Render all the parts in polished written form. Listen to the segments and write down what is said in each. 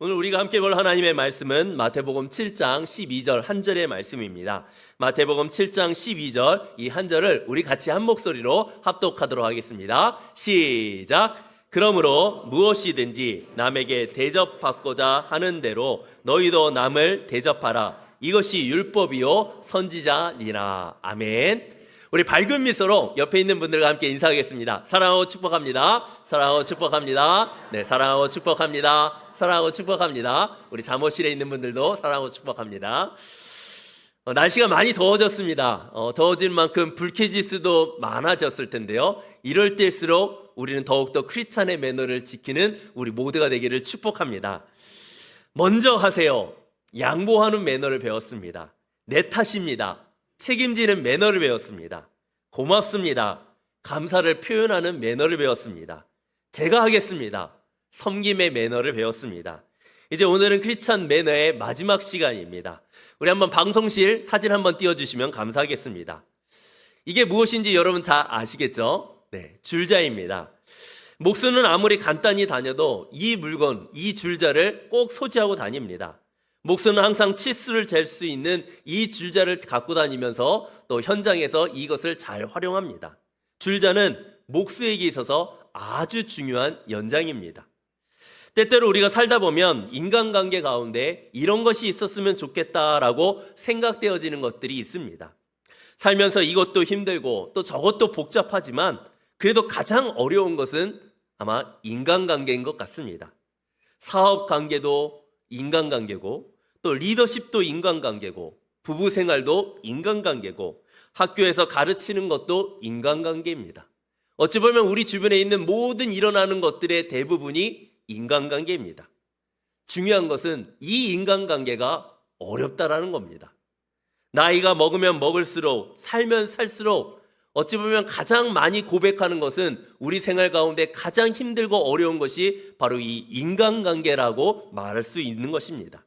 오늘 우리가 함께 볼 하나님의 말씀은 마태복음 7장 12절 한 절의 말씀입니다. 마태복음 7장 12절 이 한 절을 우리 같이 한 목소리로 합독하도록 하겠습니다. 시작! 그러므로 무엇이든지 남에게 대접받고자 하는 대로 너희도 남을 대접하라. 이것이 율법이요 선지자니라. 아멘. 우리 밝은 미소로 옆에 있는 분들과 함께 인사하겠습니다. 사랑하고 축복합니다. 사랑하고 축복합니다. 네, 사랑하고 축복합니다. 사랑하고 축복합니다. 우리 잠옷실에 있는 분들도 사랑하고 축복합니다. 날씨가 많이 더워졌습니다. 더워진 만큼 불쾌지수도 많아졌을 텐데요. 이럴 때일수록 우리는 더욱더 크리스찬의 매너를 지키는 우리 모두가 되기를 축복합니다. 먼저 하세요. 양보하는 매너를 배웠습니다. 내 탓입니다. 책임지는 매너를 배웠습니다. 고맙습니다. 감사를 표현하는 매너를 배웠습니다. 제가 하겠습니다. 섬김의 매너를 배웠습니다. 이제 오늘은 크리스찬 매너의 마지막 시간입니다. 우리 한번 방송실 사진 한번 띄워주시면 감사하겠습니다. 이게 무엇인지 여러분 다 아시겠죠? 네, 줄자입니다. 목수는 아무리 간단히 다녀도 이 물건, 이 줄자를 꼭 소지하고 다닙니다. 목수는 항상 치수를 잴 수 있는 이 줄자를 갖고 다니면서 또 현장에서 이것을 잘 활용합니다. 줄자는 목수에게 있어서 아주 중요한 연장입니다. 때때로 우리가 살다 보면 인간관계 가운데 이런 것이 있었으면 좋겠다라고 생각되어지는 것들이 있습니다. 살면서 이것도 힘들고 또 저것도 복잡하지만 그래도 가장 어려운 것은 아마 인간관계인 것 같습니다. 사업관계도 인간관계고 또 리더십도 인간관계고 부부생활도 인간관계고 학교에서 가르치는 것도 인간관계입니다. 어찌 보면 우리 주변에 있는 모든 일어나는 것들의 대부분이 인간관계입니다. 중요한 것은 이 인간관계가 어렵다라는 겁니다. 나이가 먹으면 먹을수록 살면 살수록 어찌 보면 가장 많이 고백하는 것은 우리 생활 가운데 가장 힘들고 어려운 것이 바로 이 인간관계라고 말할 수 있는 것입니다.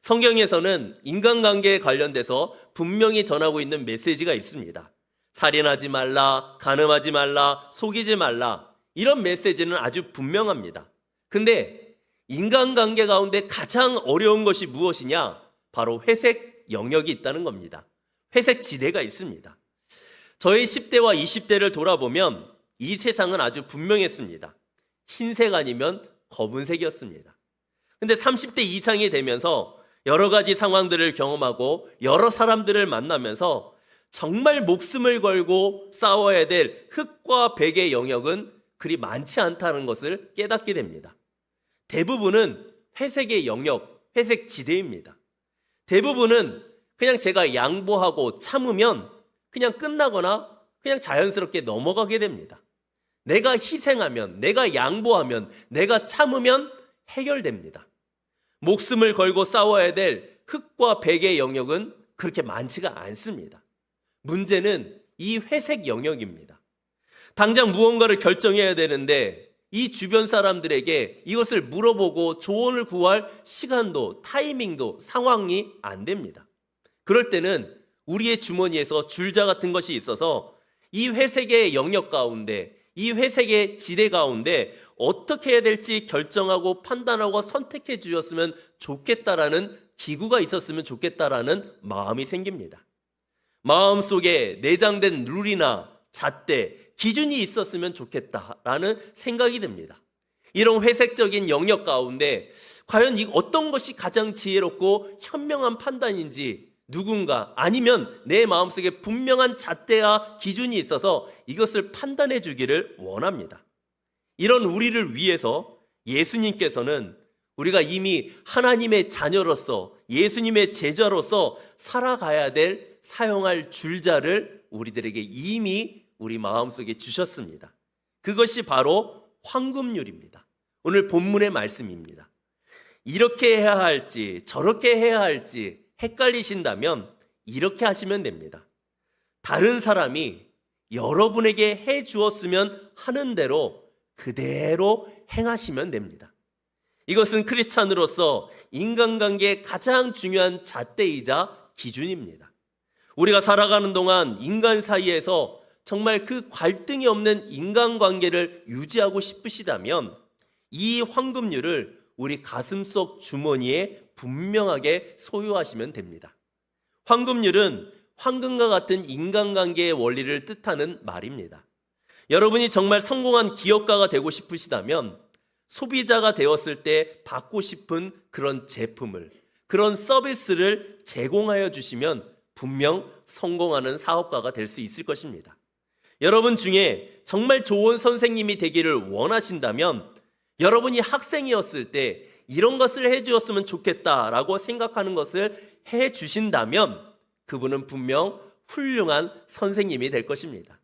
성경에서는 인간관계에 관련돼서 분명히 전하고 있는 메시지가 있습니다. 살인하지 말라, 간음하지 말라, 속이지 말라. 이런 메시지는 아주 분명합니다. 근데 인간관계 가운데 가장 어려운 것이 무엇이냐? 바로 회색 영역이 있다는 겁니다. 회색 지대가 있습니다. 저의 10대와 20대를 돌아보면 이 세상은 아주 분명했습니다. 흰색 아니면 검은색이었습니다. 근데 30대 이상이 되면서 여러 가지 상황들을 경험하고 여러 사람들을 만나면서 정말 목숨을 걸고 싸워야 될 흑과 백의 영역은 그리 많지 않다는 것을 깨닫게 됩니다. 대부분은 회색의 영역, 회색 지대입니다. 대부분은 그냥 제가 양보하고 참으면 그냥 끝나거나 그냥 자연스럽게 넘어가게 됩니다. 내가 희생하면, 내가 양보하면, 내가 참으면 해결됩니다. 목숨을 걸고 싸워야 될 흑과 백의 영역은 그렇게 많지가 않습니다. 문제는 이 회색 영역입니다. 당장 무언가를 결정해야 되는데 이 주변 사람들에게 이것을 물어보고 조언을 구할 시간도 타이밍도 상황이 안 됩니다. 그럴 때는 우리의 주머니에서 줄자 같은 것이 있어서 이 회색의 영역 가운데 이 회색의 지대 가운데 어떻게 해야 될지 결정하고 판단하고 선택해 주셨으면 좋겠다라는 기구가 있었으면 좋겠다라는 마음이 생깁니다. 마음속에 내장된 룰이나 잣대, 기준이 있었으면 좋겠다라는 생각이 듭니다. 이런 회색적인 영역 가운데 과연 어떤 것이 가장 지혜롭고 현명한 판단인지 누군가 아니면 내 마음속에 분명한 잣대와 기준이 있어서 이것을 판단해 주기를 원합니다. 이런 우리를 위해서 예수님께서는 우리가 이미 하나님의 자녀로서 예수님의 제자로서 살아가야 될 사용할 줄자를 우리들에게 이미 우리 마음속에 주셨습니다. 그것이 바로 황금률입니다. 오늘 본문의 말씀입니다. 이렇게 해야 할지 저렇게 해야 할지 헷갈리신다면 이렇게 하시면 됩니다. 다른 사람이 여러분에게 해 주었으면 하는 대로 그대로 행하시면 됩니다. 이것은 크리스찬으로서 인간관계의 가장 중요한 잣대이자 기준입니다. 우리가 살아가는 동안 인간 사이에서 정말 그 갈등이 없는 인간관계를 유지하고 싶으시다면 이 황금률을 우리 가슴속 주머니에 분명하게 소유하시면 됩니다. 황금률은 황금과 같은 인간관계의 원리를 뜻하는 말입니다. 여러분이 정말 성공한 기업가가 되고 싶으시다면 소비자가 되었을 때 받고 싶은 그런 제품을, 그런 서비스를 제공하여 주시면 분명 성공하는 사업가가 될 수 있을 것입니다. 여러분 중에 정말 좋은 선생님이 되기를 원하신다면 여러분이 학생이었을 때 이런 것을 해주었으면 좋겠다라고 생각하는 것을 해주신다면 그분은 분명 훌륭한 선생님이 될 것입니다.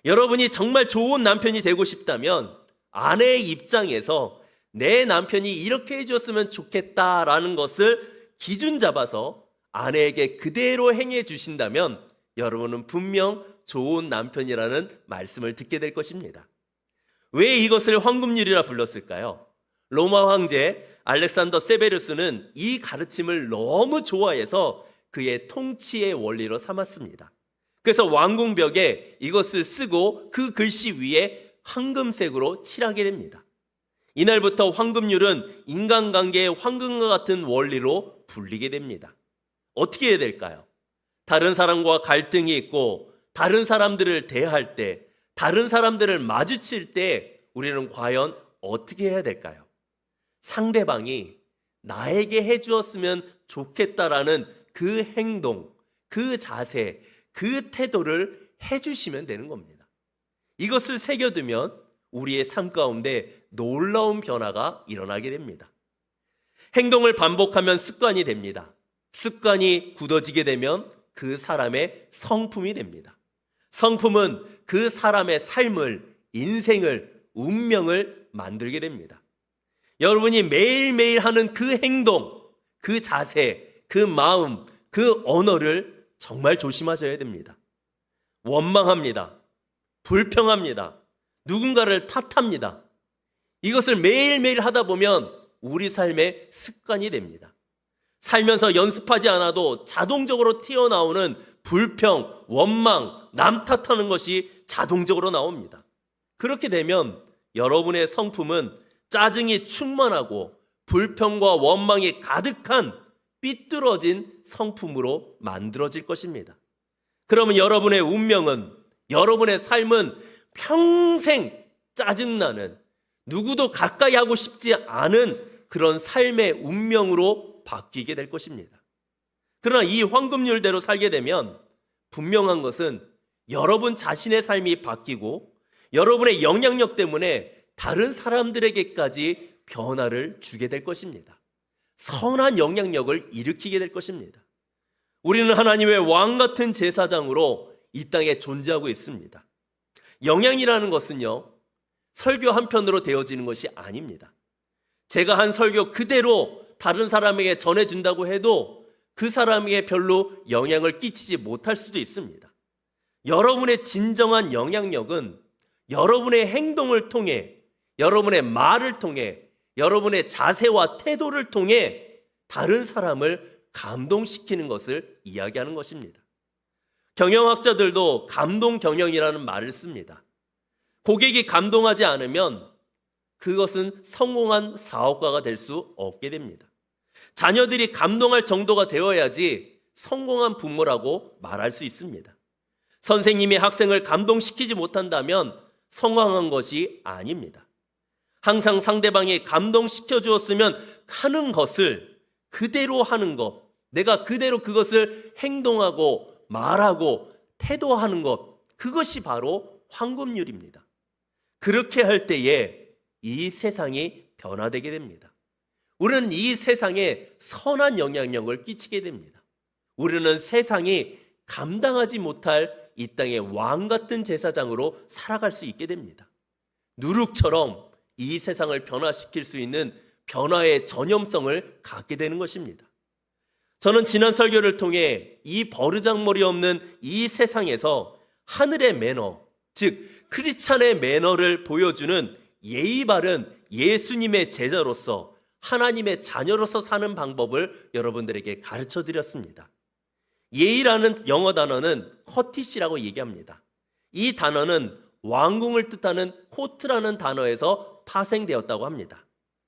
여러분이 정말 좋은 남편이 되고 싶다면 아내의 입장에서 내 남편이 이렇게 해주었으면 좋겠다라는 것을 기준 잡아서 아내에게 그대로 행해 주신다면 여러분은 분명 좋은 남편이라는 말씀을 듣게 될 것입니다. 왜 이것을 황금률이라 불렀을까요? 로마 황제 알렉산더 세베르스는 이 가르침을 너무 좋아해서 그의 통치의 원리로 삼았습니다. 그래서 왕궁벽에 이것을 쓰고 그 글씨 위에 황금색으로 칠하게 됩니다. 이날부터 황금률은 인간관계의 황금과 같은 원리로 불리게 됩니다. 어떻게 해야 될까요? 다른 사람과 갈등이 있고 다른 사람들을 대할 때, 다른 사람들을 마주칠 때 우리는 과연 어떻게 해야 될까요? 상대방이 나에게 해주었으면 좋겠다라는 그 행동, 그 자세, 그 태도를 해주시면 되는 겁니다. 이것을 새겨두면 우리의 삶 가운데 놀라운 변화가 일어나게 됩니다. 행동을 반복하면 습관이 됩니다. 습관이 굳어지게 되면 그 사람의 성품이 됩니다. 성품은 그 사람의 삶을, 인생을, 운명을 만들게 됩니다. 여러분이 매일매일 하는 그 행동, 그 자세, 그 마음, 그 언어를 정말 조심하셔야 됩니다. 원망합니다. 불평합니다. 누군가를 탓합니다. 이것을 매일매일 하다 보면 우리 삶의 습관이 됩니다. 살면서 연습하지 않아도 자동적으로 튀어나오는 불평, 원망, 남 탓하는 것이 자동적으로 나옵니다. 그렇게 되면 여러분의 성품은 짜증이 충만하고 불평과 원망이 가득한 삐뚤어진 성품으로 만들어질 것입니다. 그러면 여러분의 운명은, 여러분의 삶은 평생 짜증나는, 누구도 가까이 하고 싶지 않은 그런 삶의 운명으로 바뀌게 될 것입니다. 그러나 이 황금률대로 살게 되면 분명한 것은 여러분 자신의 삶이 바뀌고 여러분의 영향력 때문에 다른 사람들에게까지 변화를 주게 될 것입니다. 선한 영향력을 일으키게 될 것입니다. 우리는 하나님의 왕 같은 제사장으로 이 땅에 존재하고 있습니다. 영향이라는 것은요, 설교 한 편으로 되어지는 것이 아닙니다. 제가 한 설교 그대로 다른 사람에게 전해준다고 해도 그 사람에게 별로 영향을 끼치지 못할 수도 있습니다. 여러분의 진정한 영향력은 여러분의 행동을 통해, 여러분의 말을 통해, 여러분의 자세와 태도를 통해 다른 사람을 감동시키는 것을 이야기하는 것입니다. 경영학자들도 감동 경영이라는 말을 씁니다. 고객이 감동하지 않으면 그것은 성공한 사업가가 될 수 없게 됩니다. 자녀들이 감동할 정도가 되어야지 성공한 부모라고 말할 수 있습니다. 선생님이 학생을 감동시키지 못한다면 성공한 것이 아닙니다. 항상 상대방이 감동시켜 주었으면 하는 것을 그대로 하는 것, 내가 그대로 그것을 행동하고 말하고 태도하는 것, 그것이 바로 황금률입니다. 그렇게 할 때에 이 세상이 변화되게 됩니다. 우리는 이 세상에 선한 영향력을 끼치게 됩니다. 우리는 세상이 감당하지 못할 이 땅의 왕 같은 제사장으로 살아갈 수 있게 됩니다. 누룩처럼 이 세상을 변화시킬 수 있는 변화의 전염성을 갖게 되는 것입니다. 저는 지난 설교를 통해 이 버르장머리 없는 이 세상에서 하늘의 매너, 즉 크리스찬의 매너를 보여주는 예의 바른 예수님의 제자로서 하나님의 자녀로서 사는 방법을 여러분들에게 가르쳐 드렸습니다. 예의라는 영어 단어는 커티시라고 얘기합니다. 이 단어는 왕궁을 뜻하는 코트라는 단어에서 파생되었다고 합니다.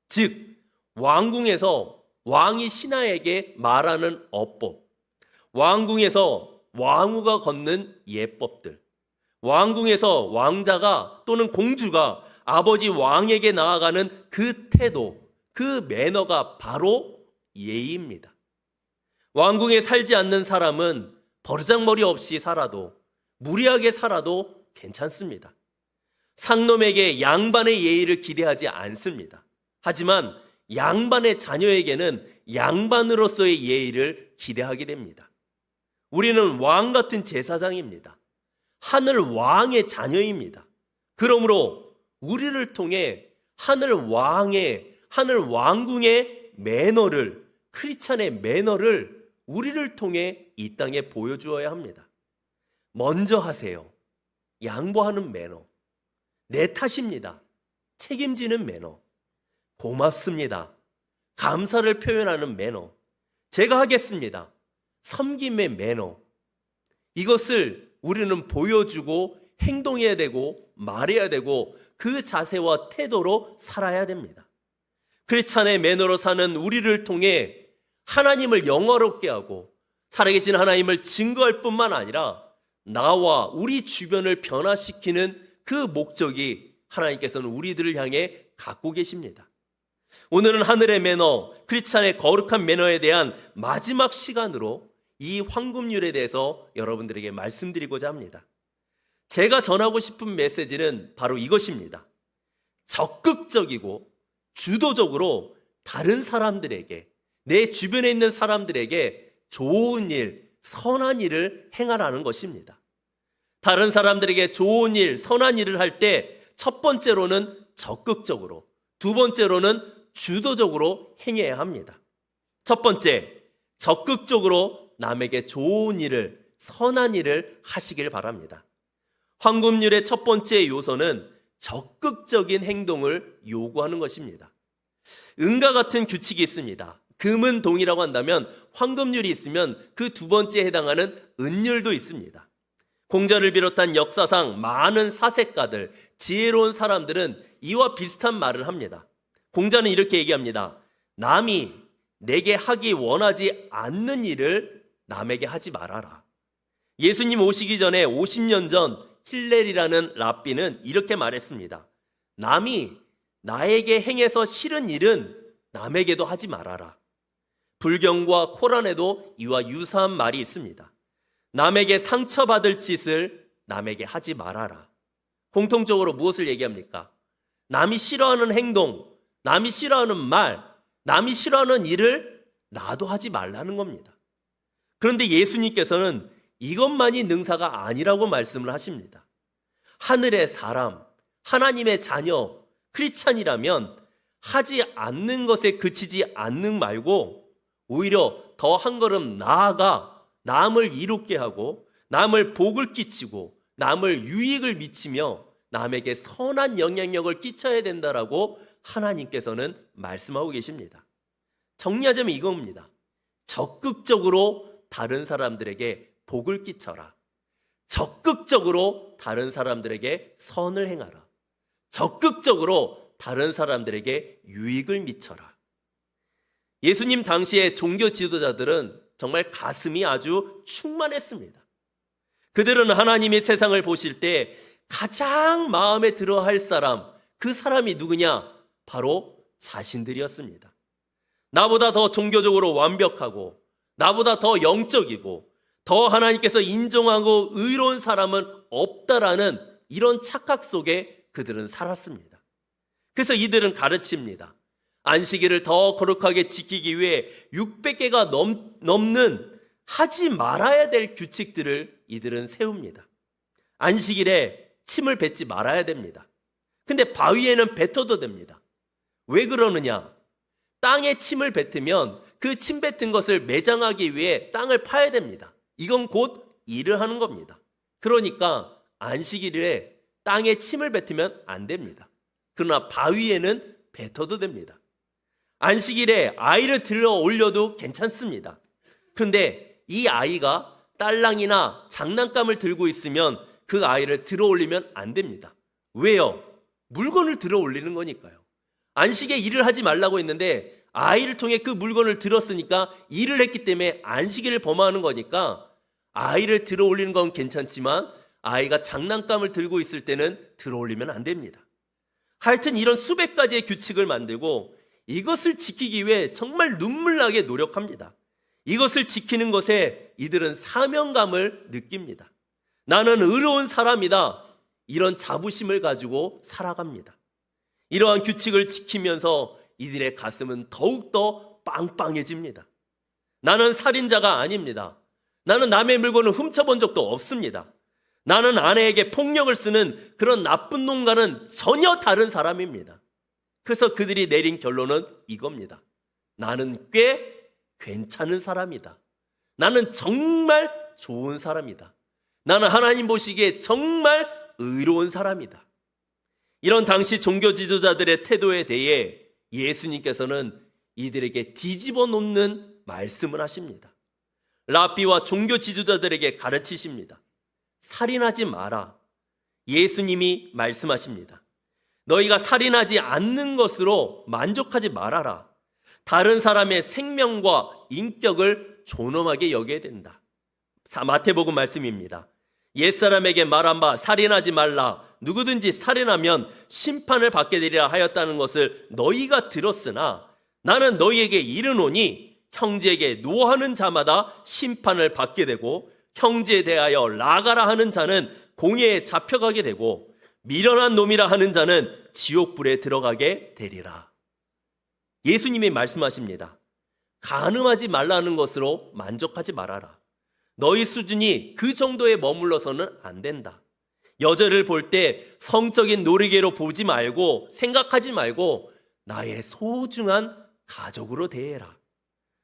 즉 왕궁에서 왕이 신하에게 말하는 어법, 왕궁에서 왕후가 걷는 예법들, 왕궁에서 왕자가 또는 공주가 아버지 왕에게 나아가는 그 태도, 그 매너가 바로 예의입니다. 왕궁에 살지 않는 사람은 버르장머리 없이 살아도, 무리하게 살아도 괜찮습니다. 상놈에게 양반의 예의를 기대하지 않습니다. 하지만 양반의 자녀에게는 양반으로서의 예의를 기대하게 됩니다. 우리는 왕 같은 제사장입니다. 하늘 왕의 자녀입니다. 그러므로 우리를 통해 하늘 왕궁의 매너를, 크리스찬의 매너를 우리를 통해 이 땅에 보여주어야 합니다. 먼저 하세요. 양보하는 매너. 내 탓입니다. 책임지는 매너. 고맙습니다. 감사를 표현하는 매너. 제가 하겠습니다. 섬김의 매너. 이것을 우리는 보여주고 행동해야 되고 말해야 되고 그 자세와 태도로 살아야 됩니다. 크리스찬의 매너로 사는 우리를 통해 하나님을 영화롭게 하고 살아계신 하나님을 증거할 뿐만 아니라 나와 우리 주변을 변화시키는 그 목적이 하나님께서는 우리들을 향해 갖고 계십니다. 오늘은 하늘의 매너, 크리스찬의 거룩한 매너에 대한 마지막 시간으로 이 황금률에 대해서 여러분들에게 말씀드리고자 합니다. 제가 전하고 싶은 메시지는 바로 이것입니다. 적극적이고 주도적으로 다른 사람들에게, 내 주변에 있는 사람들에게 좋은 일, 선한 일을 행하라는 것입니다. 다른 사람들에게 좋은 일, 선한 일을 할 때 첫 번째로는 적극적으로, 두 번째로는 주도적으로 행해야 합니다. 첫 번째, 적극적으로 남에게 좋은 일을, 선한 일을 하시길 바랍니다. 황금률의 첫 번째 요소는 적극적인 행동을 요구하는 것입니다. 은과 같은 규칙이 있습니다. 금은 동이라고 한다면 황금률이 있으면 그 두 번째에 해당하는 은율도 있습니다. 공자를 비롯한 역사상 많은 사색가들, 지혜로운 사람들은 이와 비슷한 말을 합니다. 공자는 이렇게 얘기합니다. 남이 내게 하기 원하지 않는 일을 남에게 하지 말아라. 예수님 오시기 전에 50년 전 힐렐이라는 랍비는 이렇게 말했습니다. 남이 나에게 행해서 싫은 일은 남에게도 하지 말아라. 불경과 코란에도 이와 유사한 말이 있습니다. 남에게 상처받을 짓을 남에게 하지 말아라. 공통적으로 무엇을 얘기합니까? 남이 싫어하는 행동, 남이 싫어하는 말, 남이 싫어하는 일을 나도 하지 말라는 겁니다. 그런데 예수님께서는 이것만이 능사가 아니라고 말씀을 하십니다. 하늘의 사람, 하나님의 자녀, 크리스찬이라면 하지 않는 것에 그치지 않는 말고 오히려 더 한 걸음 나아가 남을 이롭게 하고 남을 복을 끼치고 남을 유익을 미치며 남에게 선한 영향력을 끼쳐야 된다라고 하나님께서는 말씀하고 계십니다. 정리하자면 이겁니다. 적극적으로 다른 사람들에게 복을 끼쳐라. 적극적으로 다른 사람들에게 선을 행하라. 적극적으로 다른 사람들에게 유익을 미쳐라. 예수님 당시의 종교 지도자들은 정말 가슴이 아주 충만했습니다. 그들은 하나님이 세상을 보실 때 가장 마음에 들어 할 사람, 그 사람이 누구냐? 바로 자신들이었습니다. 나보다 더 종교적으로 완벽하고 나보다 더 영적이고 더 하나님께서 인정하고 의로운 사람은 없다라는 이런 착각 속에 그들은 살았습니다. 그래서 이들은 가르칩니다. 안식일을 더 거룩하게 지키기 위해 600개가 넘는 하지 말아야 될 규칙들을 이들은 세웁니다. 안식일에 침을 뱉지 말아야 됩니다. 근데 바위에는 뱉어도 됩니다. 왜 그러느냐? 땅에 침을 뱉으면 그 침 뱉은 것을 매장하기 위해 땅을 파야 됩니다. 이건 곧 일을 하는 겁니다. 그러니까 안식일에 땅에 침을 뱉으면 안 됩니다. 그러나 바위에는 뱉어도 됩니다. 안식일에 아이를 들어 올려도 괜찮습니다. 그런데 이 아이가 딸랑이나 장난감을 들고 있으면 그 아이를 들어 올리면 안 됩니다. 왜요? 물건을 들어 올리는 거니까요. 안식에 일을 하지 말라고 했는데 아이를 통해 그 물건을 들었으니까 일을 했기 때문에 안식일을 범하는 거니까 아이를 들어 올리는 건 괜찮지만 아이가 장난감을 들고 있을 때는 들어 올리면 안 됩니다. 하여튼 이런 수백 가지의 규칙을 만들고 이것을 지키기 위해 정말 눈물나게 노력합니다. 이것을 지키는 것에 이들은 사명감을 느낍니다. 나는 의로운 사람이다. 이런 자부심을 가지고 살아갑니다. 이러한 규칙을 지키면서 이들의 가슴은 더욱더 빵빵해집니다. 나는 살인자가 아닙니다. 나는 남의 물건을 훔쳐본 적도 없습니다. 나는 아내에게 폭력을 쓰는 그런 나쁜 놈과는 전혀 다른 사람입니다. 그래서 그들이 내린 결론은 이겁니다. 나는 꽤 괜찮은 사람이다. 나는 정말 좋은 사람이다. 나는 하나님 보시기에 정말 의로운 사람이다. 이런 당시 종교 지도자들의 태도에 대해 예수님께서는 이들에게 뒤집어 놓는 말씀을 하십니다. 랍비와 종교 지도자들에게 가르치십니다. 살인하지 마라. 예수님이 말씀하십니다. 너희가 살인하지 않는 것으로 만족하지 말아라. 다른 사람의 생명과 인격을 존엄하게 여겨야 된다. 마태복음 말씀입니다. 옛사람에게 말한 바 살인하지 말라. 누구든지 살인하면 심판을 받게 되리라 하였다는 것을 너희가 들었으나 나는 너희에게 이르노니 형제에게 노하는 자마다 심판을 받게 되고 형제에 대하여 나가라 하는 자는 공회에 잡혀가게 되고 미련한 놈이라 하는 자는 지옥불에 들어가게 되리라. 예수님이 말씀하십니다. 간음하지 말라는 것으로 만족하지 말아라. 너희 수준이 그 정도에 머물러서는 안 된다. 여자를 볼 때 성적인 놀이개로 보지 말고 생각하지 말고 나의 소중한 가족으로 대해라.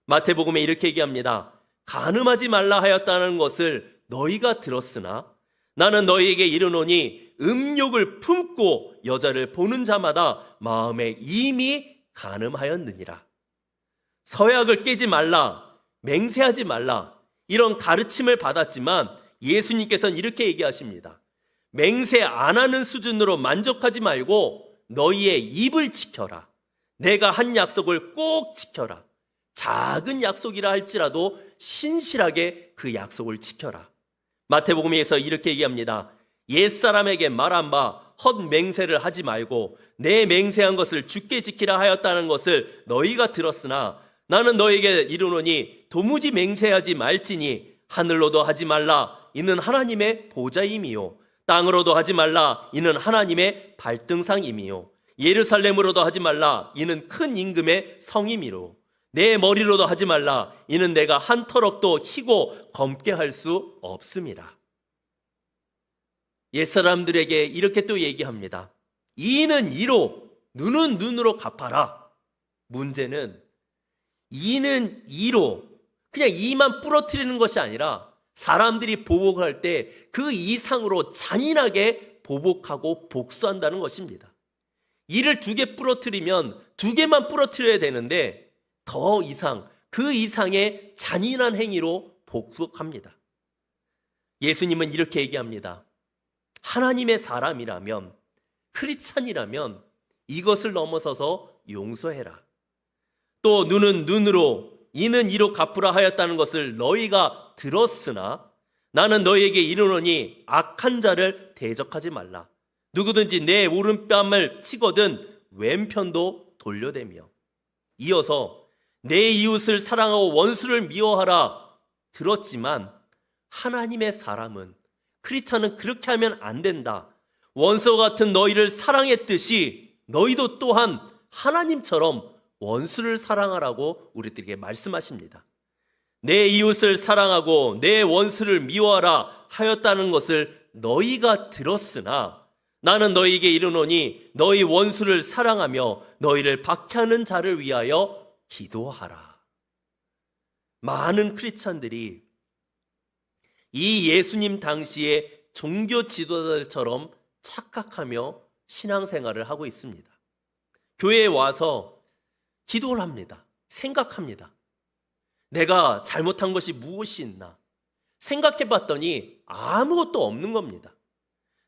마태복음에 이렇게 얘기합니다. 간음하지 말라 하였다는 것을 너희가 들었으나 나는 너희에게 이르노니 음욕을 품고 여자를 보는 자마다 마음에 이미 간음하였느니라. 서약을 깨지 말라, 맹세하지 말라 이런 가르침을 받았지만 예수님께서는 이렇게 얘기하십니다. 맹세 안 하는 수준으로 만족하지 말고 너희의 입을 지켜라. 내가 한 약속을 꼭 지켜라. 작은 약속이라 할지라도 신실하게 그 약속을 지켜라. 마태복음에서 이렇게 얘기합니다. 옛사람에게 말한 바 헛맹세를 하지 말고 내 맹세한 것을 주께 지키라 하였다는 것을 너희가 들었으나 나는 너희에게 이르노니 도무지 맹세하지 말지니 하늘로도 하지 말라 이는 하나님의 보좌임이요 땅으로도 하지 말라 이는 하나님의 발등상임이요 예루살렘으로도 하지 말라 이는 큰 임금의 성임이로 내 머리로도 하지 말라 이는 내가 한 터럭도 희고 검게 할 수 없음이라. 옛사람들에게 이렇게 또 얘기합니다. 이는 이로 눈은 눈으로 갚아라. 문제는 이는 이로 그냥 이만 부러뜨리는 것이 아니라 사람들이 보복할 때 그 이상으로 잔인하게 보복하고 복수한다는 것입니다. 이를 2개 부러뜨리면 2개만 부러뜨려야 되는데 더 이상 그 이상의 잔인한 행위로 복수합니다. 예수님은 이렇게 얘기합니다. 하나님의 사람이라면 크리스찬이라면 이것을 넘어서서 용서해라. 또 눈은 눈으로 이는 이로 갚으라 하였다는 것을 너희가 들었으나 나는 너희에게 이르노니 악한 자를 대적하지 말라. 누구든지 내 오른뺨을 치거든 왼편도 돌려대며. 이어서 내 이웃을 사랑하고 원수를 미워하라 들었지만 하나님의 사람은 크리스찬은 그렇게 하면 안 된다. 원수와 같은 너희를 사랑했듯이 너희도 또한 하나님처럼 원수를 사랑하라고 우리들에게 말씀하십니다. 내 이웃을 사랑하고 내 원수를 미워하라 하였다는 것을 너희가 들었으나 나는 너희에게 이르노니 너희 원수를 사랑하며 너희를 박해하는 자를 위하여 기도하라. 많은 크리스찬들이 이 예수님 당시의 종교 지도자들처럼 착각하며 신앙생활을 하고 있습니다. 교회에 와서 기도를 합니다. 생각합니다. 내가 잘못한 것이 무엇이 있나? 생각해 봤더니 아무것도 없는 겁니다.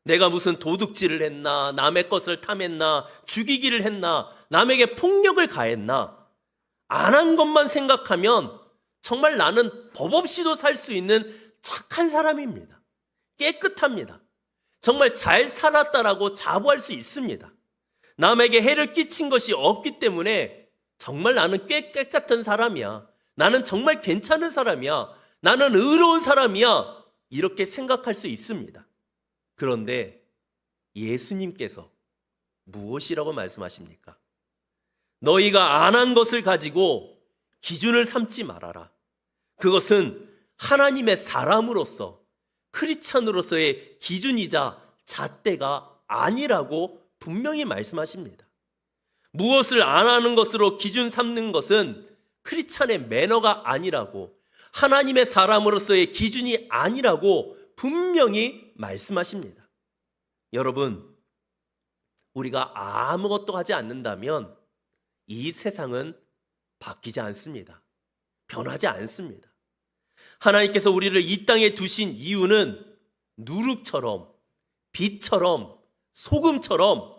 내가 무슨 도둑질을 했나? 남의 것을 탐했나? 죽이기를 했나? 남에게 폭력을 가했나? 안 한 것만 생각하면 정말 나는 법 없이도 살 수 있는 착한 사람입니다. 깨끗합니다. 정말 잘 살았다라고 자부할 수 있습니다. 남에게 해를 끼친 것이 없기 때문에 정말 나는 꽤 깨끗한 사람이야. 나는 정말 괜찮은 사람이야. 나는 의로운 사람이야. 이렇게 생각할 수 있습니다. 그런데 예수님께서 무엇이라고 말씀하십니까? 너희가 안 한 것을 가지고 기준을 삼지 말아라. 그것은 하나님의 사람으로서 크리스찬으로서의 기준이자 잣대가 아니라고 분명히 말씀하십니다. 무엇을 안 하는 것으로 기준 삼는 것은 크리스찬의 매너가 아니라고, 하나님의 사람으로서의 기준이 아니라고 분명히 말씀하십니다. 여러분, 우리가 아무것도 하지 않는다면 이 세상은 바뀌지 않습니다. 변하지 않습니다. 하나님께서 우리를 이 땅에 두신 이유는 누룩처럼, 빛처럼, 소금처럼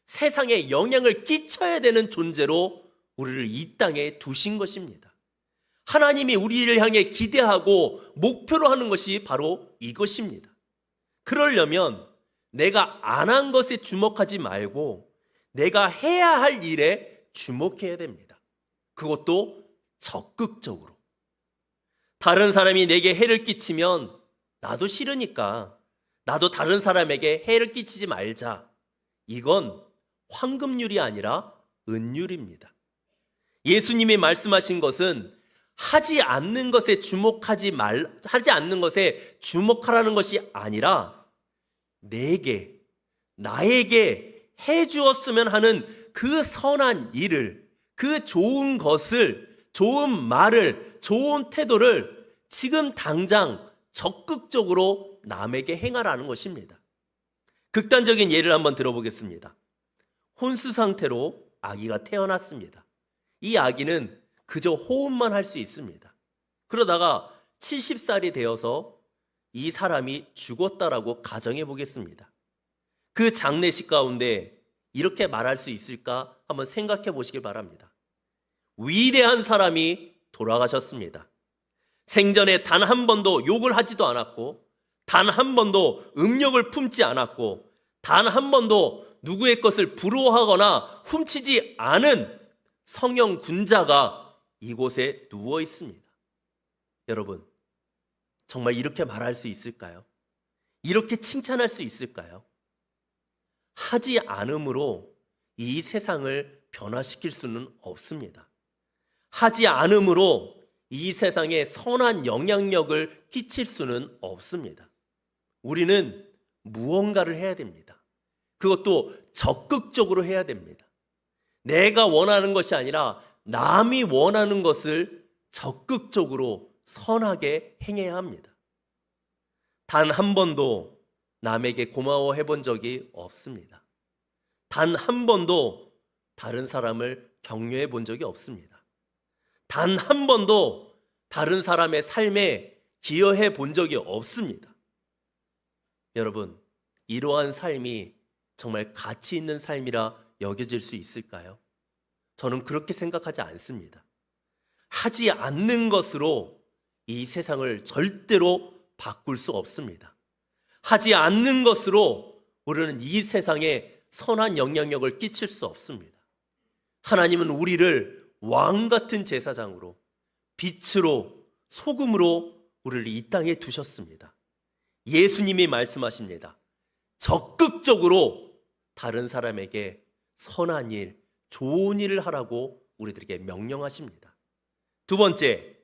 세상에 영향을 끼쳐야 되는 존재로 우리를 이 땅에 두신 것입니다. 하나님이 우리를 향해 기대하고 목표로 하는 것이 바로 이것입니다. 그러려면 내가 안 한 것에 주목하지 말고 내가 해야 할 일에 주목해야 됩니다. 그것도 적극적으로. 다른 사람이 내게 해를 끼치면 나도 싫으니까 나도 다른 사람에게 해를 끼치지 말자. 이건 황금률이 아니라 은률입니다. 예수님이 말씀하신 것은 하지 않는 것에 하지 않는 것에 주목하라는 것이 아니라 나에게 해 주었으면 하는 그 선한 일을, 그 좋은 것을, 좋은 말을, 좋은 태도를 지금 당장 적극적으로 남에게 행하라는 것입니다. 극단적인 예를 한번 들어보겠습니다. 혼수 상태로 아기가 태어났습니다. 이 아기는 그저 호흡만 할 수 있습니다. 그러다가 70살이 되어서 이 사람이 죽었다라고 가정해 보겠습니다. 그 장례식 가운데 이렇게 말할 수 있을까 한번 생각해 보시길 바랍니다. 위대한 사람이 돌아가셨습니다. 생전에 단 한 번도 욕을 하지도 않았고, 단 한 번도 음욕을 품지 않았고, 단 한 번도 누구의 것을 부러워하거나 훔치지 않은 성형 군자가 이곳에 누워 있습니다. 여러분, 정말 이렇게 말할 수 있을까요? 이렇게 칭찬할 수 있을까요? 하지 않음으로 이 세상을 변화시킬 수는 없습니다. 하지 않음으로 이 세상에 선한 영향력을 끼칠 수는 없습니다. 우리는 무언가를 해야 됩니다. 그것도 적극적으로 해야 됩니다. 내가 원하는 것이 아니라 남이 원하는 것을 적극적으로 선하게 행해야 합니다. 단 한 번도 남에게 고마워해 본 적이 없습니다. 단 한 번도 다른 사람을 격려해 본 적이 없습니다. 단 한 번도 다른 사람의 삶에 기여해 본 적이 없습니다. 여러분, 이러한 삶이 정말 가치 있는 삶이라 여겨질 수 있을까요? 저는 그렇게 생각하지 않습니다. 하지 않는 것으로 이 세상을 절대로 바꿀 수 없습니다. 하지 않는 것으로 우리는 이 세상에 선한 영향력을 끼칠 수 없습니다. 하나님은 우리를 왕 같은 제사장으로, 빛으로, 소금으로 우리를 이 땅에 두셨습니다. 예수님이 말씀하십니다. 적극적으로 다른 사람에게 선한 일, 좋은 일을 하라고 우리들에게 명령하십니다. 두 번째,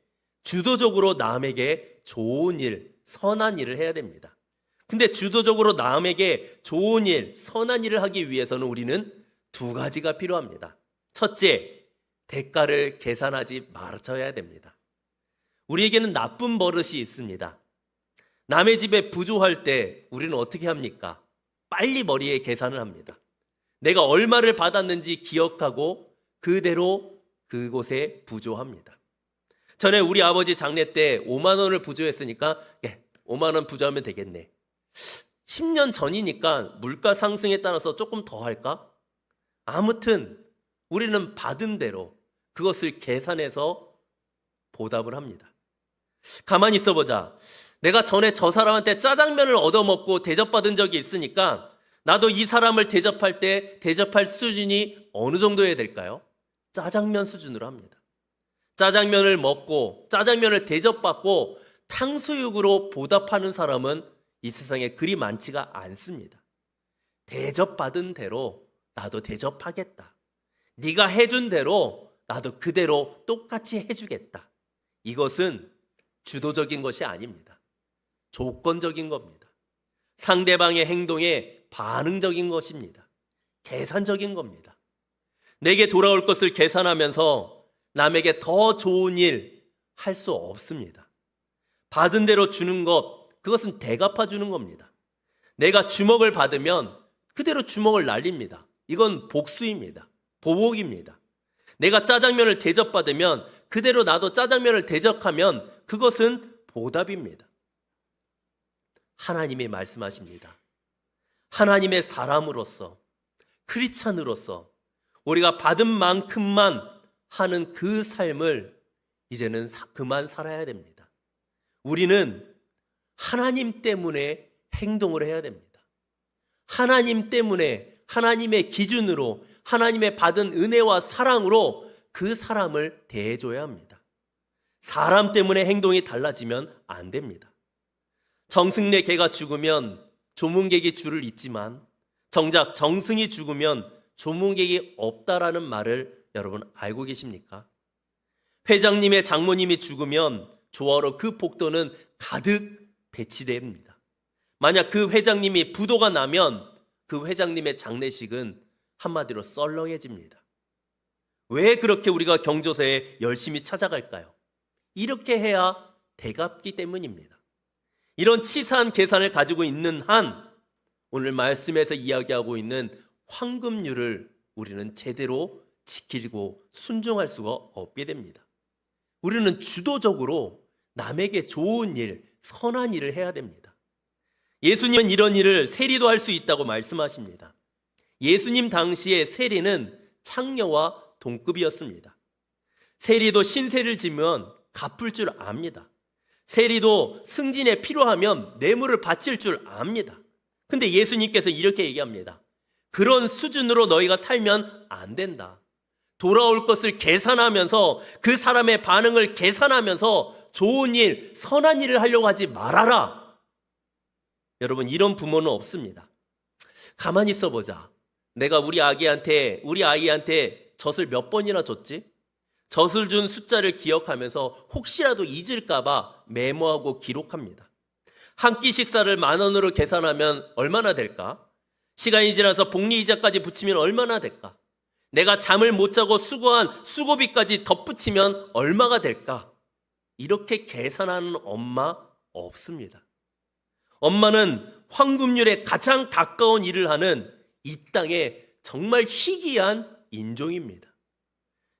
주도적으로 남에게 좋은 일, 선한 일을 해야 됩니다. 근데 주도적으로 남에게 좋은 일, 선한 일을 하기 위해서는 우리는 두 가지가 필요합니다. 첫째, 대가를 계산하지 말아야 됩니다. 우리에게는 나쁜 버릇이 있습니다. 남의 집에 부조할 때 우리는 어떻게 합니까? 빨리 머리에 계산을 합니다. 내가 얼마를 받았는지 기억하고 그대로 그곳에 부조합니다. 전에 우리 아버지 장례 때 5만 원을 부조했으니까 5만 원 부조하면 되겠네. 10년 전이니까 물가 상승에 따라서 조금 더 할까? 아무튼 우리는 받은 대로, 그것을 계산해서 보답을 합니다. 가만히 있어보자. 내가 전에 저 사람한테 짜장면을 얻어먹고 대접받은 적이 있으니까 나도 이 사람을 대접할 때 대접할 수준이 어느 정도여야 될까요? 짜장면 수준으로 합니다. 짜장면을 먹고 짜장면을 대접받고 탕수육으로 보답하는 사람은 이 세상에 그리 많지가 않습니다. 대접받은 대로 나도 대접하겠다. 네가 해준 대로 나도 그대로 똑같이 해주겠다. 이것은 주도적인 것이 아닙니다. 조건적인 겁니다. 상대방의 행동에 반응적인 것입니다. 계산적인 겁니다. 내게 돌아올 것을 계산하면서 남에게 더 좋은 일 할 수 없습니다. 받은 대로 주는 것, 그것은 대갚아 주는 겁니다. 내가 주먹을 받으면 그대로 주먹을 날립니다. 이건 복수입니다. 보복입니다. 내가 짜장면을 대접받으면 그대로 나도 짜장면을 대접하면 그것은 보답입니다. 하나님이 말씀하십니다. 하나님의 사람으로서, 크리스찬으로서 우리가 받은 만큼만 하는 그 삶을 이제는 그만 살아야 됩니다. 우리는 하나님 때문에 행동을 해야 됩니다. 하나님 때문에, 하나님의 기준으로, 하나님의 받은 은혜와 사랑으로 그 사람을 대해줘야 합니다. 사람 때문에 행동이 달라지면 안 됩니다. 정승래 개가 죽으면 조문객이 줄을 잇지만 정작 정승이 죽으면 조문객이 없다라는 말을 여러분 알고 계십니까? 회장님의 장모님이 죽으면 조화로 그 복도는 가득 배치됩니다. 만약 그 회장님이 부도가 나면 그 회장님의 장례식은 한마디로 썰렁해집니다. 왜 그렇게 우리가 경조사에 열심히 찾아갈까요? 이렇게 해야 되갚기 때문입니다. 이런 치사한 계산을 가지고 있는 한 오늘 말씀에서 이야기하고 있는 황금률을 우리는 제대로 지키고 순종할 수가 없게 됩니다. 우리는 주도적으로 남에게 좋은 일, 선한 일을 해야 됩니다. 예수님은 이런 일을 세리도 할 수 있다고 말씀하십니다. 예수님 당시에 세리는 창녀와 동급이었습니다. 세리도 신세를 지면 갚을 줄 압니다. 세리도 승진에 필요하면 뇌물을 바칠 줄 압니다. 근데 예수님께서 이렇게 얘기합니다. 그런 수준으로 너희가 살면 안 된다. 돌아올 것을 계산하면서 그 사람의 반응을 계산하면서 좋은 일, 선한 일을 하려고 하지 말아라. 여러분, 이런 부모는 없습니다. 가만히 있어보자. 내가 우리 아이한테 젖을 몇 번이나 줬지? 젖을 준 숫자를 기억하면서 혹시라도 잊을까봐 메모하고 기록합니다. 한 끼 식사를 10,000원으로 계산하면 얼마나 될까? 시간이 지나서 복리이자까지 붙이면 얼마나 될까? 내가 잠을 못 자고 수고한 수고비까지 덧붙이면 얼마가 될까? 이렇게 계산하는 엄마 없습니다. 엄마는 황금률에 가장 가까운 일을 하는 이 땅의 정말 희귀한 인종입니다.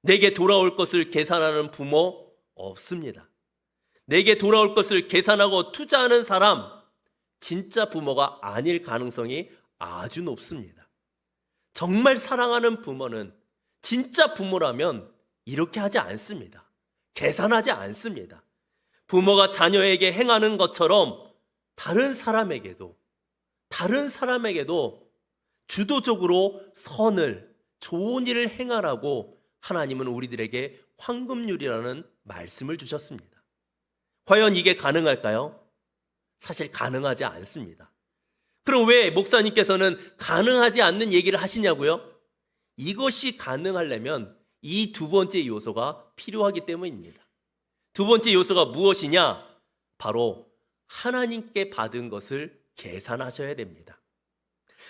내게 돌아올 것을 계산하는 부모 없습니다. 내게 돌아올 것을 계산하고 투자하는 사람, 진짜 부모가 아닐 가능성이 아주 높습니다. 정말 사랑하는 부모는 진짜 부모라면 이렇게 하지 않습니다. 계산하지 않습니다. 부모가 자녀에게 행하는 것처럼 다른 사람에게도 주도적으로 선을, 좋은 일을 행하라고 하나님은 우리들에게 황금률이라는 말씀을 주셨습니다. 과연 이게 가능할까요? 사실 가능하지 않습니다. 그럼 왜 목사님께서는 가능하지 않는 얘기를 하시냐고요? 이것이 가능하려면 이 두 번째 요소가 필요하기 때문입니다. 두 번째 요소가 무엇이냐? 바로 하나님께 받은 것을 계산하셔야 됩니다.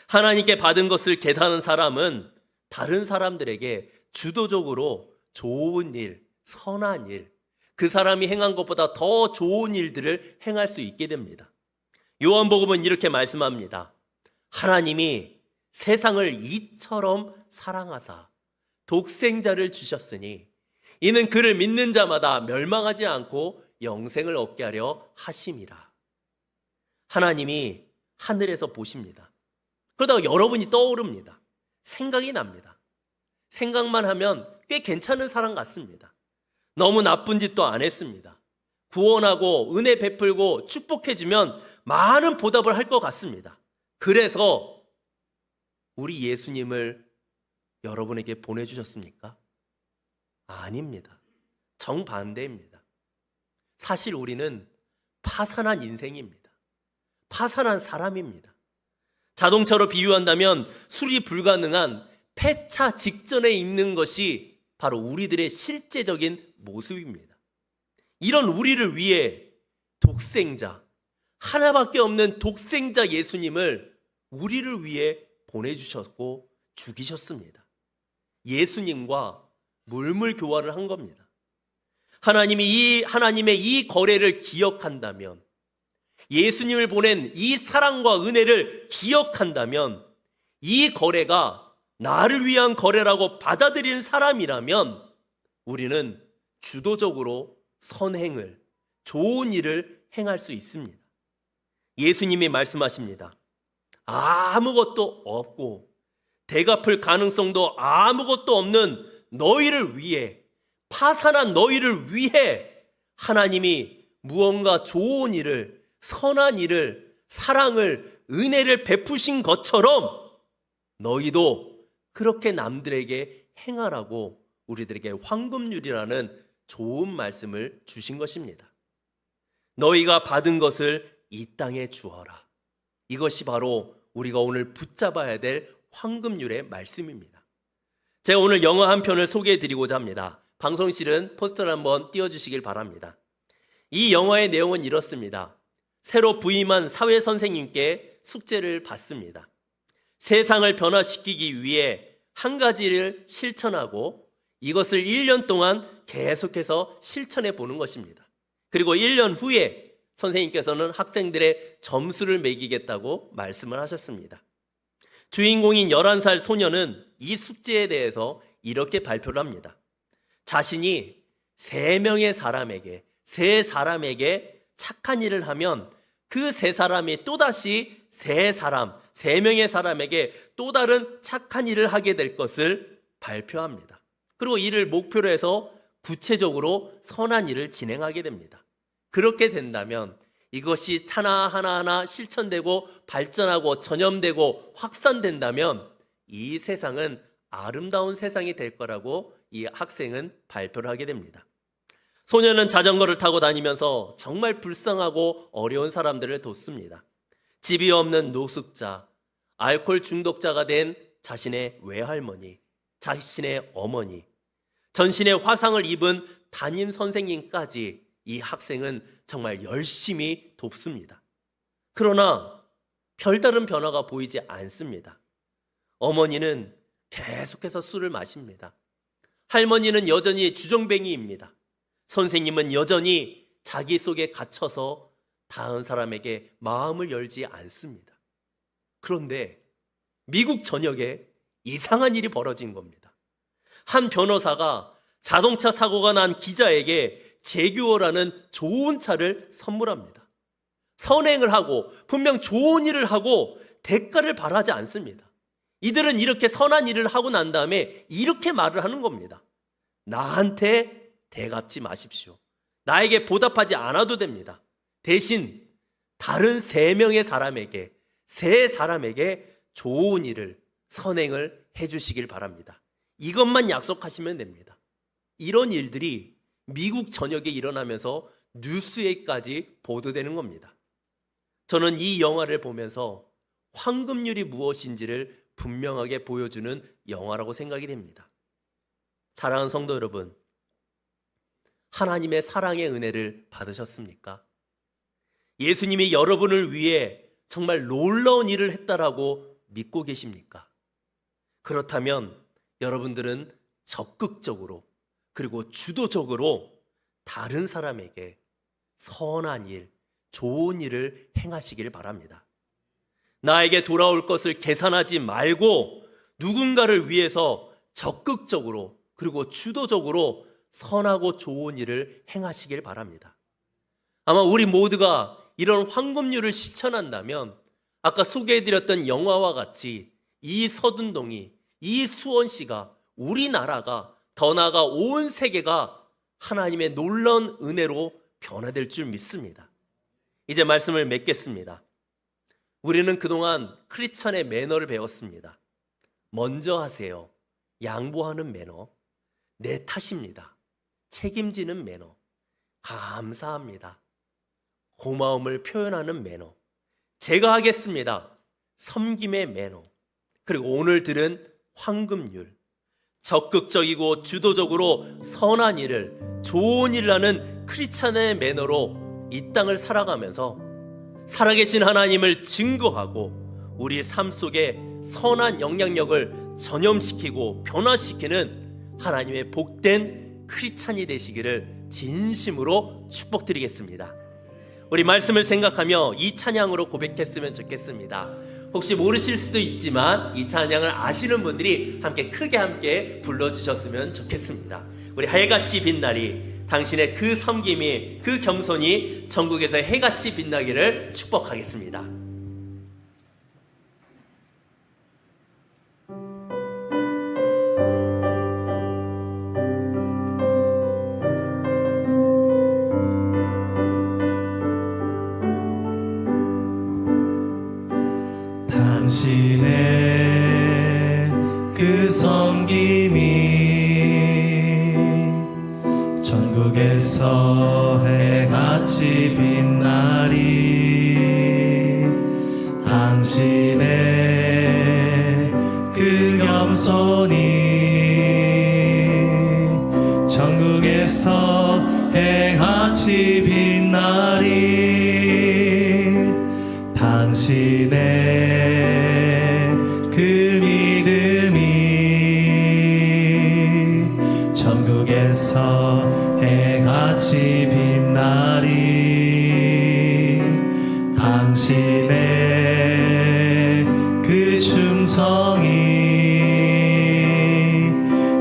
하나님께 받은 것을 계산하는 사람은 다른 사람들에게 주도적으로 좋은 일, 선한 일, 그 사람이 행한 것보다 더 좋은 일들을 행할 수 있게 됩니다. 요한복음은 이렇게 말씀합니다. 하나님이 세상을 이처럼 사랑하사 독생자를 주셨으니 이는 그를 믿는 자마다 멸망하지 않고 영생을 얻게 하려 하심이라. 하나님이 하늘에서 보십니다. 그러다가 여러분이 떠오릅니다. 생각이 납니다. 생각만 하면 꽤 괜찮은 사람 같습니다. 너무 나쁜 짓도 안 했습니다. 구원하고 은혜 베풀고 축복해주면 많은 보답을 할 것 같습니다. 그래서 우리 예수님을 여러분에게 보내주셨습니까? 아닙니다. 정반대입니다. 사실 우리는 파산한 인생입니다. 파산한 사람입니다. 자동차로 비유한다면 수리 불가능한 폐차 직전에 있는 것이 바로 우리들의 실제적인 모습입니다. 이런 우리를 위해 독생자, 하나밖에 없는 독생자 예수님을 우리를 위해 보내주셨고 죽이셨습니다. 예수님과 물물 교환을 한 겁니다. 하나님의 이 거래를 기억한다면, 예수님을 보낸 이 사랑과 은혜를 기억한다면, 이 거래가 나를 위한 거래라고 받아들이는 사람이라면 우리는 주도적으로 선행을, 좋은 일을 행할 수 있습니다. 예수님이 말씀하십니다. 아무것도 없고 대갚을 가능성도 아무것도 없는 너희를 위해, 파산한 너희를 위해 하나님이 무언가 좋은 일을, 선한 일을, 사랑을, 은혜를 베푸신 것처럼 너희도 그렇게 남들에게 행하라고 우리들에게 황금률이라는 좋은 말씀을 주신 것입니다. 너희가 받은 것을 이 땅에 주어라. 이것이 바로 우리가 오늘 붙잡아야 될 황금률의 말씀입니다. 제가 오늘 영어 한 편을 소개해 드리고자 합니다. 방송실은 포스터를 한번 띄워주시길 바랍니다. 이 영화의 내용은 이렇습니다. 새로 부임한 사회 선생님께 숙제를 받습니다. 세상을 변화시키기 위해 한 가지를 실천하고 이것을 1년 동안 계속해서 실천해 보는 것입니다. 그리고 1년 후에 선생님께서는 학생들의 점수를 매기겠다고 말씀을 하셨습니다. 주인공인 11살 소녀는 이 숙제에 대해서 이렇게 발표를 합니다. 자신이 3명의 사람에게, 3사람에게 착한 일을 하면 그 3사람이 또다시 3명의 사람에게 또 다른 착한 일을 하게 될 것을 발표합니다. 그리고 이를 목표로 해서 구체적으로 선한 일을 진행하게 됩니다. 그렇게 된다면 이것이 하나하나 실천되고 발전하고 전염되고 확산된다면 이 세상은 아름다운 세상이 될 거라고 이 학생은 발표를 하게 됩니다. 소녀는 자전거를 타고 다니면서 정말 불쌍하고 어려운 사람들을 돕습니다. 집이 없는 노숙자, 알코올 중독자가 된 자신의 외할머니, 자신의 어머니, 전신에 화상을 입은 담임 선생님까지 이 학생은 정말 열심히 돕습니다. 그러나 별다른 변화가 보이지 않습니다. 어머니는 계속해서 술을 마십니다. 할머니는 여전히 주정뱅이입니다. 선생님은 여전히 자기 속에 갇혀서 다른 사람에게 마음을 열지 않습니다. 그런데 미국 전역에 이상한 일이 벌어진 겁니다. 한 변호사가 자동차 사고가 난 기자에게 제규어라는 좋은 차를 선물합니다. 선행을 하고 분명 좋은 일을 하고 대가를 바라지 않습니다. 이들은 이렇게 선한 일을 하고 난 다음에 이렇게 말을 하는 겁니다. 나한테 대갚지 마십시오. 나에게 보답하지 않아도 됩니다. 대신 다른 3명의 사람에게, 3사람에게 좋은 일을, 선행을 해주시길 바랍니다. 이것만 약속하시면 됩니다. 이런 일들이 미국 전역에 일어나면서 뉴스에까지 보도되는 겁니다. 저는 이 영화를 보면서 황금률이 무엇인지를 분명하게 보여주는 영화라고 생각이 됩니다. 사랑하는 성도 여러분, 하나님의 사랑의 은혜를 받으셨습니까? 예수님이 여러분을 위해 정말 놀라운 일을 했다라고 믿고 계십니까? 그렇다면 여러분들은 적극적으로 그리고 주도적으로 다른 사람에게 선한 일, 좋은 일을 행하시길 바랍니다. 나에게 돌아올 것을 계산하지 말고 누군가를 위해서 적극적으로 그리고 주도적으로 선하고 좋은 일을 행하시길 바랍니다. 아마 우리 모두가 이런 황금률을 실천한다면 아까 소개해드렸던 영화와 같이 이 서둔동이, 이 수원시가 우리나라가, 더 나아가 온 세계가 하나님의 놀라운 은혜로 변화될 줄 믿습니다. 이제 말씀을 맺겠습니다. 우리는 그동안 크리스찬의 매너를 배웠습니다. 먼저 하세요. 양보하는 매너. 내 탓입니다. 책임지는 매너. 감사합니다. 고마움을 표현하는 매너. 제가 하겠습니다. 섬김의 매너. 그리고 오늘 들은 황금률. 적극적이고 주도적으로 선한 일을, 좋은 일을 하는 크리스찬의 매너로 이 땅을 살아가면서 살아계신 하나님을 증거하고 우리 삶 속에 선한 영향력을 전염시키고 변화시키는 하나님의 복된 크리스찬이 되시기를 진심으로 축복드리겠습니다. 우리 말씀을 생각하며 이 찬양으로 고백했으면 좋겠습니다. 혹시 모르실 수도 있지만 이 찬양을 아시는 분들이 크게 불러주셨으면 좋겠습니다. 우리 해같이 빛나리, 당신의 그 섬김이, 그 겸손이 전국에서 해같이 빛나기를 축복하겠습니다. 당신의 그 섬김이 전국에서 해같이 빛나리. 당신의 그 겸손이 전국에서 해같이 빛나리. 당신의 그 믿음이 전국에서 해같이 빛나리. 당신의 그 충성이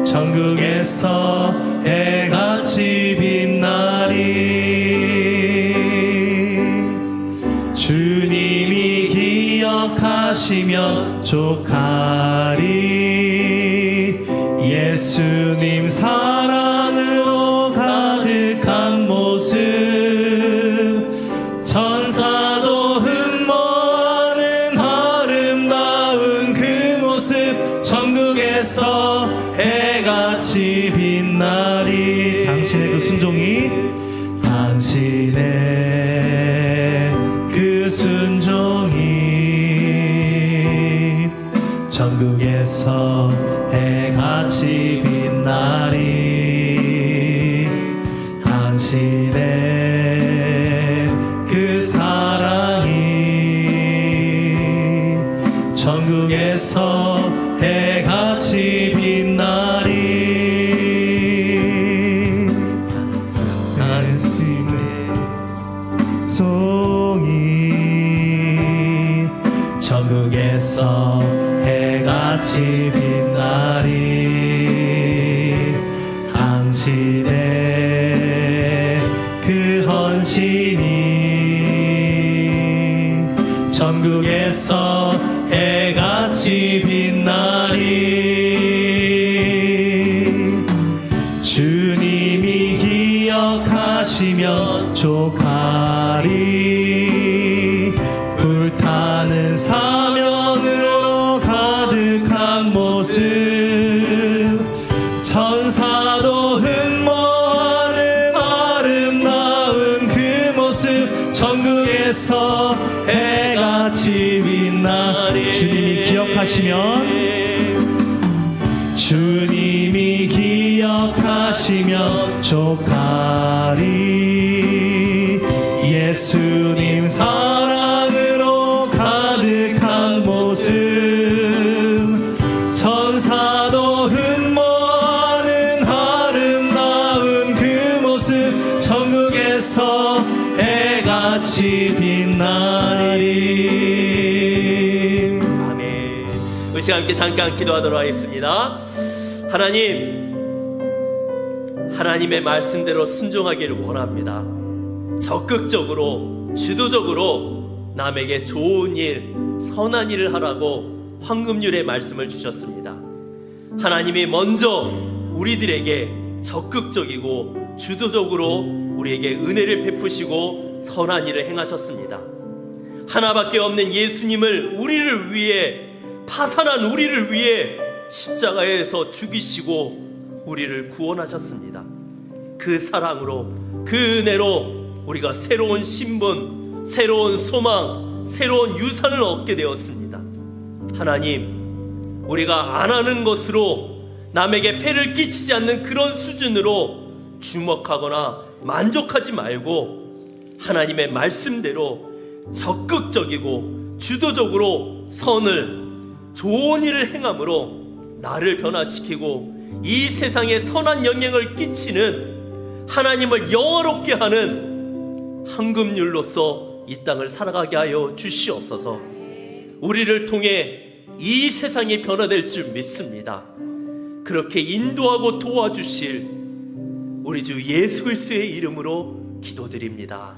전국에서 해같이 빛나리. 주님이 기억하시면 족하리. 예수님 사랑으로 가득한 모습, 천사도 흠모하는 아름다운 그 모습 전국에서 해같이 빛나리. 당신의 그 순종이, 당신의 그 순종이 전국에서 해같이 빛나리. 당신의 그 사랑이 전국에서 해같이 빛나리. 당신의 송이 전국에서 해같이 빛나리. 당신의 그 헌신이 전국에서 해같이 빛나리. 주님이 기억하시면 족하리. 불타는 사명으로 가득한 모습, 천사도 흠모하는 아름다운 그 모습 전국에서 해같이 빛나리. 주님이 기억하시면, 주님이 기억하시면 족하리. 예수님 사랑으로 가득한 모습, 천사도 흠모하는 아름다운 그 모습 전국에서 해같이 빛나리. 아멘. 우리 시간 함께 잠깐 기도하도록 하겠습니다. 하나님의 말씀대로 순종하기를 원합니다. 적극적으로, 주도적으로 남에게 좋은 일, 선한 일을 하라고 황금률의 말씀을 주셨습니다. 하나님이 먼저 우리들에게 적극적이고 주도적으로 우리에게 은혜를 베푸시고 선한 일을 행하셨습니다. 하나밖에 없는 예수님을 우리를 위해, 파산한 우리를 위해 십자가에서 죽이시고 우리를 구원하셨습니다. 그 사랑으로, 그 은혜로 우리가 새로운 신분, 새로운 소망, 새로운 유산을 얻게 되었습니다. 하나님, 우리가 안 하는 것으로, 남에게 폐를 끼치지 않는 그런 수준으로 주목하거나 만족하지 말고 하나님의 말씀대로 적극적이고 주도적으로 선을, 좋은 일을 행함으로 나를 변화시키고 이 세상에 선한 영향을 끼치는, 하나님을 영화롭게 하는 황금률로서 이 땅을 살아가게 하여 주시옵소서. 우리를 통해 이 세상이 변화될 줄 믿습니다. 그렇게 인도하고 도와주실 우리 주 예수 그리스도의 이름으로 기도드립니다.